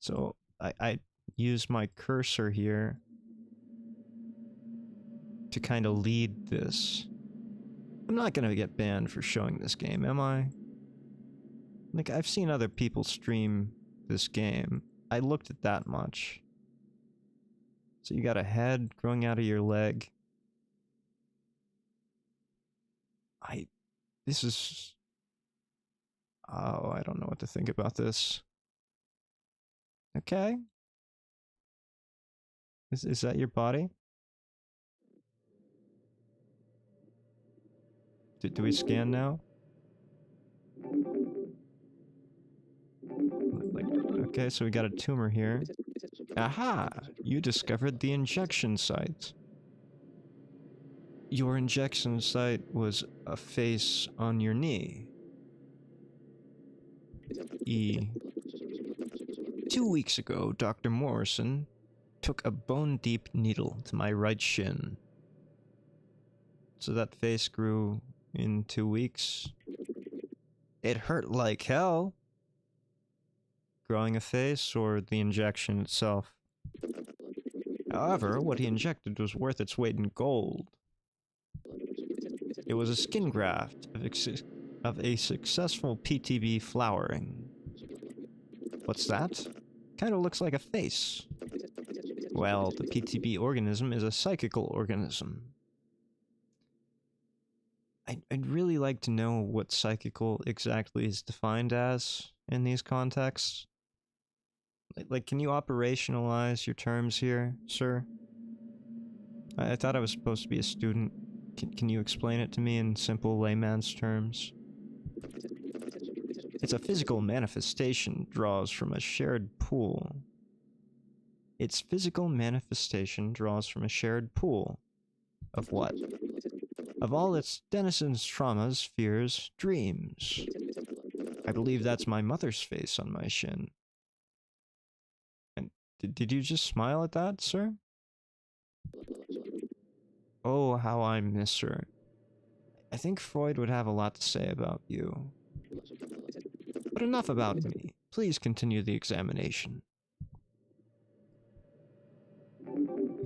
So I use my cursor here to kind of lead this. I'm not gonna get banned for showing this game, am I? Like, I've seen other people stream this game. I looked at that much. So you got a head growing out of your leg. This is... Oh, I don't know what to think about this. Okay. Is that your body? Do we scan now? Like, okay, so we got a tumor here. Aha! You discovered the injection site. Your injection site was a face on your knee. E. 2 weeks ago, Dr. Morrison took a bone-deep needle to my right shin. So that face grew in 2 weeks. It hurt like hell. Growing a face or the injection itself? However, what he injected was worth its weight in gold. It was a skin graft of a successful PTB flowering. What's that? Kinda looks like a face. Well, the PTB organism is a psychical organism. I'd really like to know what psychical exactly is defined as in these contexts. Like, can you operationalize your terms here, sir? I thought I was supposed to be a student. Can you explain it to me in simple layman's terms? It's a physical manifestation draws from a shared pool. Its physical manifestation draws from a shared pool. Of what? Of all its denizens' traumas, fears, dreams. I believe that's my mother's face on my shin. And did you just smile at that, sir? Oh, how I miss her. I think Freud would have a lot to say about you. But enough about me. Please continue the examination.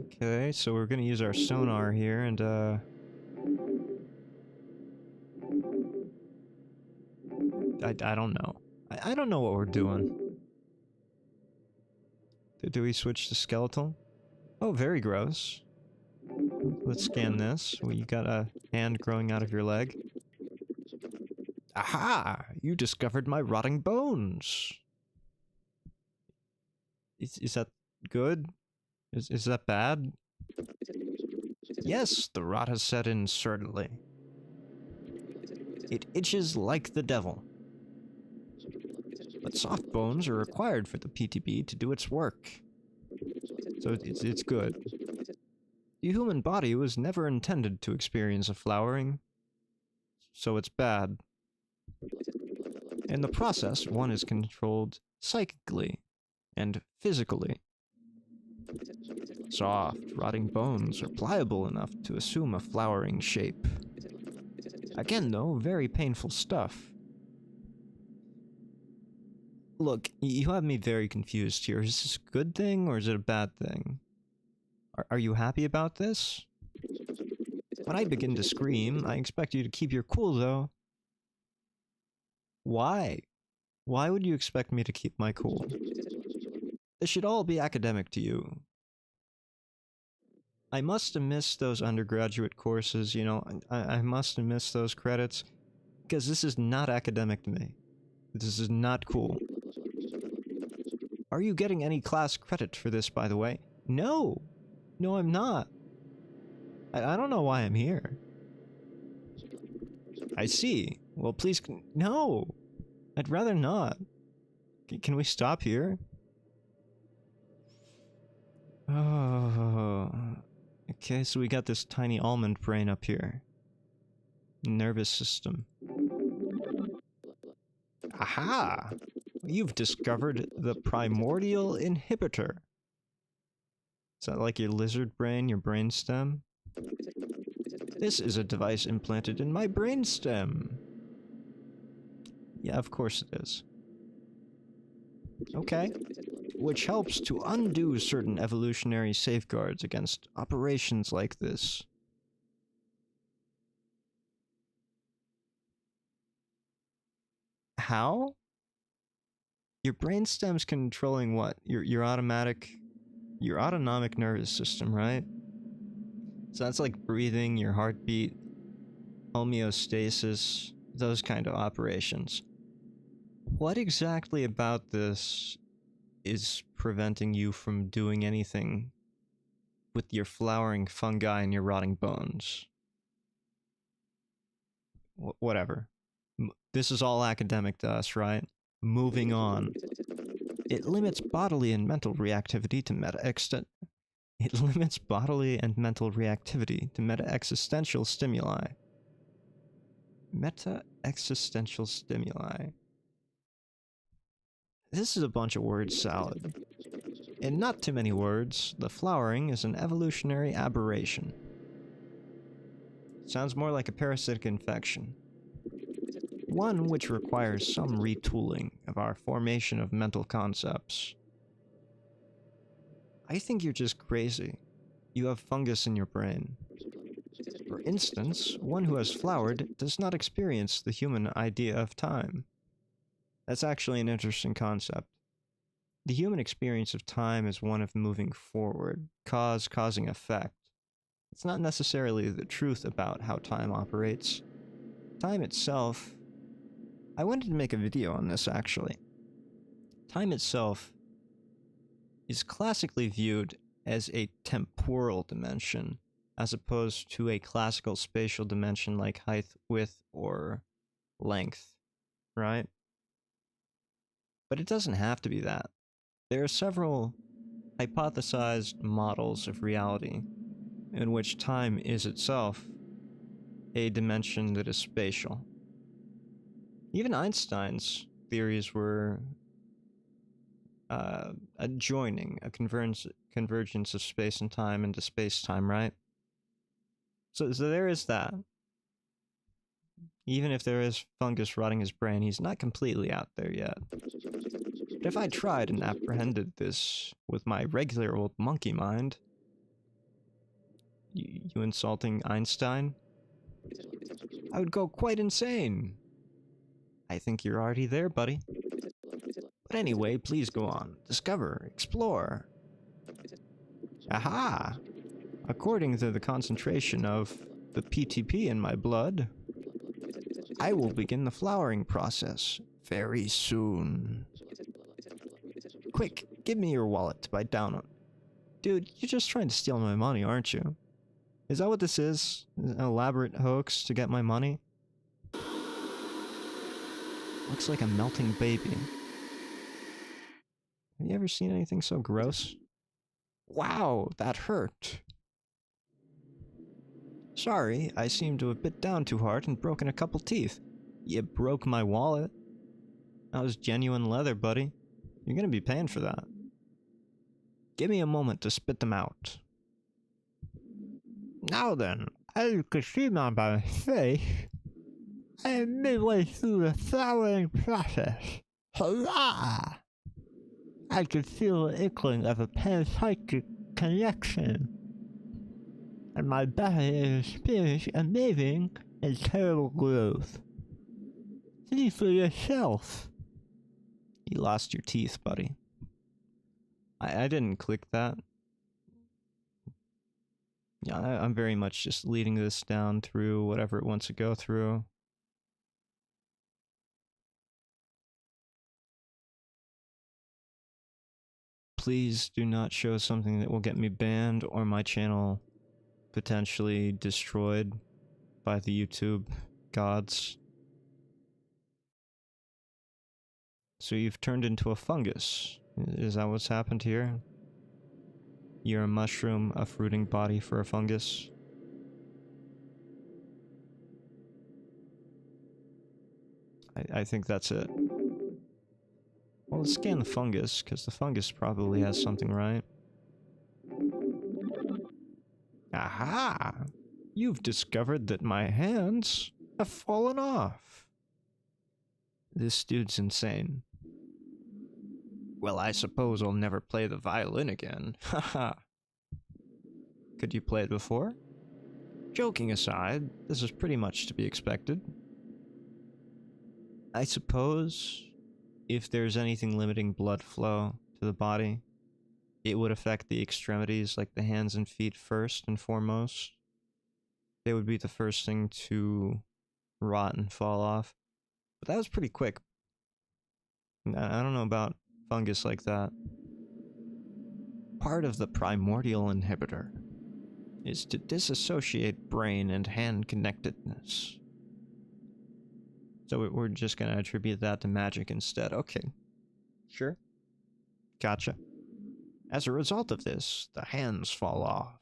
Okay, so we're gonna use our sonar here, and I don't know. I don't know what we're doing. Do we switch to skeletal? Oh, very gross. Let's scan this. Well, you got a hand growing out of your leg. Aha! You discovered my rotting bones! Is that good? Is that bad? Yes, the rot has set in, certainly. It itches like the devil. But soft bones are required for the PTB to do its work. So it's good. The human body was never intended to experience a flowering, so it's bad. In the process, one is controlled psychically and physically. Soft, rotting bones are pliable enough to assume a flowering shape. Again, though, very painful stuff. Look, you have me very confused here. Is this a good thing or is it a bad thing? Are you happy about this? When I begin to scream, I expect you to keep your cool, though. Why? Why would you expect me to keep my cool? This should all be academic to you. I must have missed those undergraduate courses, you know, I must have missed those credits, because this is not academic to me. This is not cool. Are you getting any class credit for this, by the way? No! No, I'm not. I don't know why I'm here. I see. Well, please, no! I'd rather not. Can we stop here? Oh... Okay, so we got this tiny almond brain up here. Nervous system. Aha! You've discovered the primordial inhibitor. Is that like your lizard brain, your brainstem? This is a device implanted in my brainstem. Yeah, of course it is. Okay. Which helps to undo certain evolutionary safeguards against operations like this. How? Your brainstem's controlling what? Your autonomic nervous system, right? So that's like breathing, your heartbeat, homeostasis, those kind of operations. What exactly about this is preventing you from doing anything with your flowering fungi and your rotting bones? Whatever. This is all academic to us, right? Moving on. It limits bodily and mental reactivity to meta-existential stimuli. Meta-existential stimuli. This is a bunch of word salad. In not too many words, the flowering is an evolutionary aberration. Sounds more like a parasitic infection. One which requires some retooling of our formation of mental concepts. I think you're just crazy. You have fungus in your brain. For instance, one who has flowered does not experience the human idea of time. That's actually an interesting concept. The human experience of time is one of moving forward, cause causing effect. It's not necessarily the truth about how time operates. Time itself... I wanted to make a video on this, actually. Time itself is classically viewed as a temporal dimension, as opposed to a classical spatial dimension like height, width, or length, right? But it doesn't have to be that. There are several hypothesized models of reality in which time is itself a dimension that is spatial. Even Einstein's theories were a convergence of space and time into space-time, right? So there is that. Even if there is fungus rotting his brain, he's not completely out there yet. But if I tried and apprehended this with my regular old monkey mind... You insulting Einstein? I would go quite insane. I think you're already there, buddy. But anyway, please go on. Discover, explore. Aha! According to the concentration of the PTP in my blood, I will begin the flowering process very soon. Quick, give me your wallet to buy down on. Dude, you're just trying to steal my money, aren't you? Is that what this is? An elaborate hoax to get my money? Looks like a melting baby. Have you ever seen anything so gross? Wow, that hurt. Sorry, I seem to have bit down too hard and broken a couple teeth. You broke my wallet. That was genuine leather, buddy. You're gonna be paying for that. Give me a moment to spit them out. Now then, as you can see by my face, I am midway through the flowering process. Hurrah! I can feel the inkling of a panpsychic connection, and my body is experiencing amazing and terrible growth. See for yourself. You lost your teeth, buddy. I didn't click that. Yeah, I'm very much just leading this down through whatever it wants to go through. Please do not show something that will get me banned or my channel potentially destroyed by the YouTube gods. So you've turned into a fungus. Is that what's happened here? You're a mushroom, a fruiting body for a fungus. I think that's it. Well, let's scan the fungus, because the fungus probably has something, right? Aha! You've discovered that my hands have fallen off. This dude's insane. Well, I suppose I'll never play the violin again. Haha. Could you play it before? Joking aside, this is pretty much to be expected. I suppose if there's anything limiting blood flow to the body, it would affect the extremities, like the hands and feet first and foremost. They would be the first thing to rot and fall off. But that was pretty quick. I don't know about fungus like that. Part of the primordial inhibitor is to disassociate brain and hand connectedness. So we're just gonna attribute that to magic instead. Okay. Sure. Gotcha. As a result of this, the hands fall off.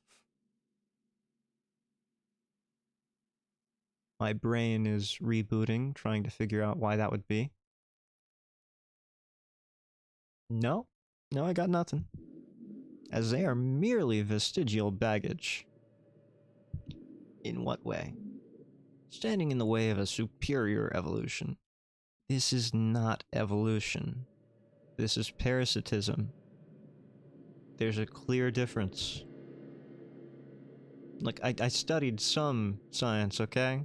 My brain is rebooting, trying to figure out why that would be. No, I got nothing. As they are merely vestigial baggage. In what way? Standing in the way of a superior evolution. This is not evolution. This is parasitism. There's a clear difference. Like, I studied some science, okay?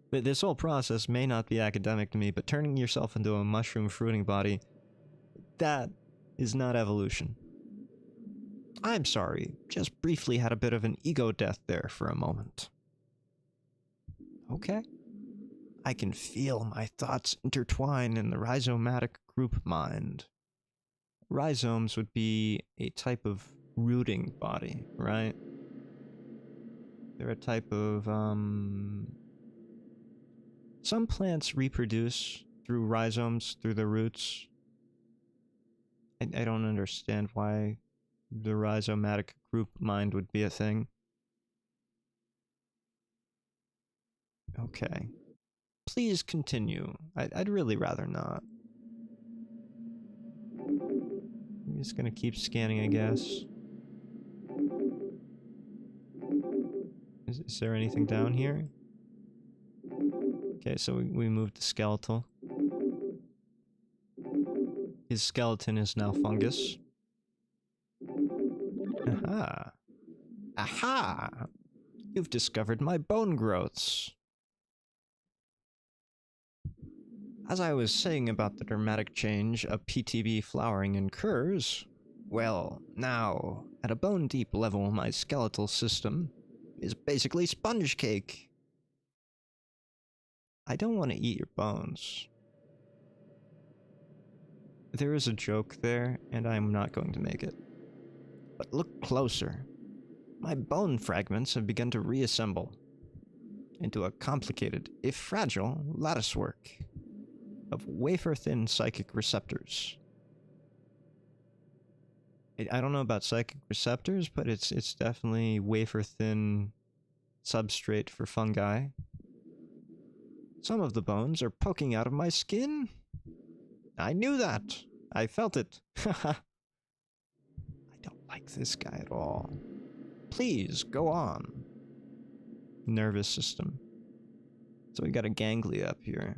But this whole process may not be academic to me, but turning yourself into a mushroom fruiting body, that is not evolution. I'm sorry, just briefly had a bit of an ego death there for a moment. Okay. I can feel my thoughts intertwine in the rhizomatic group mind. rhizomes would be a type of rooting body, right? They're a type of, some plants reproduce through rhizomes, through the roots. I don't understand why the rhizomatic group mind would be a thing. Okay. Please continue. I'd really rather not. I'm just gonna keep scanning, I guess. Is there anything down here? Okay, so we moved the skeletal. His skeleton is now fungus. Aha! Aha! You've discovered my bone growths. As I was saying about the dramatic change a PTB flowering incurs, well, now, at a bone-deep level, my skeletal system is basically sponge cake. I don't want to eat your bones. There is a joke there, and I'm not going to make it. But look closer. My bone fragments have begun to reassemble into a complicated, if fragile, latticework of wafer-thin psychic receptors. I don't know about psychic receptors, but it's definitely wafer-thin substrate for fungi. Some of the bones are poking out of my skin. I knew that. I felt it. I don't like this guy at all. Please, go on. Nervous system. So we got a ganglia up here.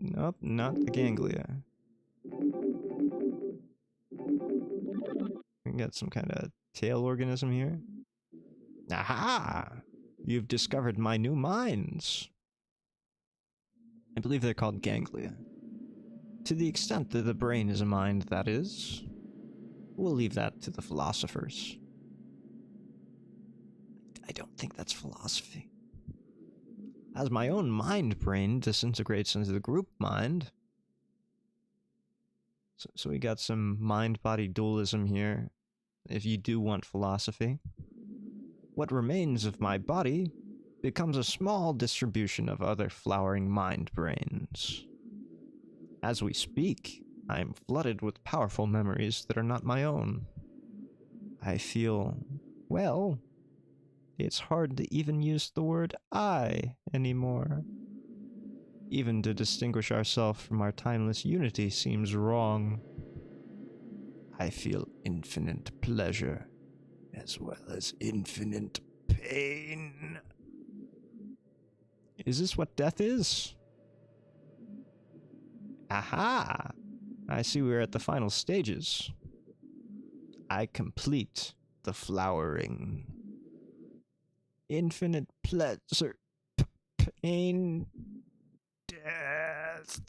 Nope, not the ganglia. We got some kind of tail organism here. Aha! You've discovered my new minds. I believe they're called ganglia. To the extent that the brain is a mind, that is. We'll leave that to the philosophers. I don't think that's philosophy. As my own mind-brain disintegrates into the group mind. So we got some mind-body dualism here, if you do want philosophy. What remains of my body becomes a small distribution of other flowering mind-brains. As we speak, I am flooded with powerful memories that are not my own. I feel, well, it's hard to even use the word I anymore. Even to distinguish ourselves from our timeless unity seems wrong. I feel infinite pleasure, as well as infinite pain. Is this what death is? Aha! I see we're at the final stages. I complete the flowering. Infinite pleasure, pain, death.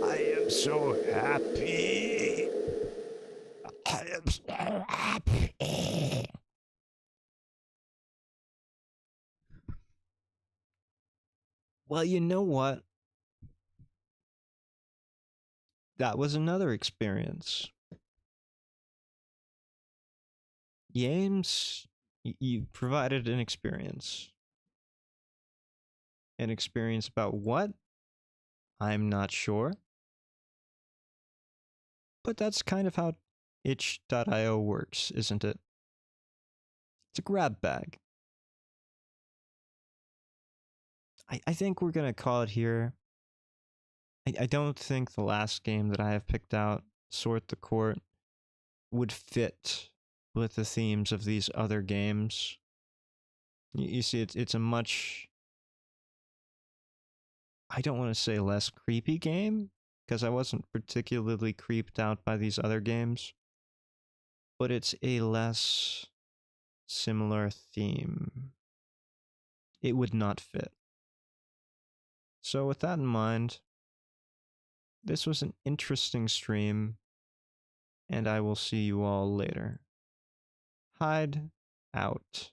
I am so happy. I am so happy. Well, you know what? That was another experience. Games, you provided an experience. An experience about what? I'm not sure. But that's kind of how itch.io works, isn't it? It's a grab bag. I think we're gonna call it here. I don't think the last game that I have picked out, Sort the Court, would fit with the themes of these other games. You see, it's a much, I don't want to say less creepy game, because I wasn't particularly creeped out by these other games, but it's a less similar theme. It would not fit. So with that in mind, this was an interesting stream, and I will see you all later. Hide out.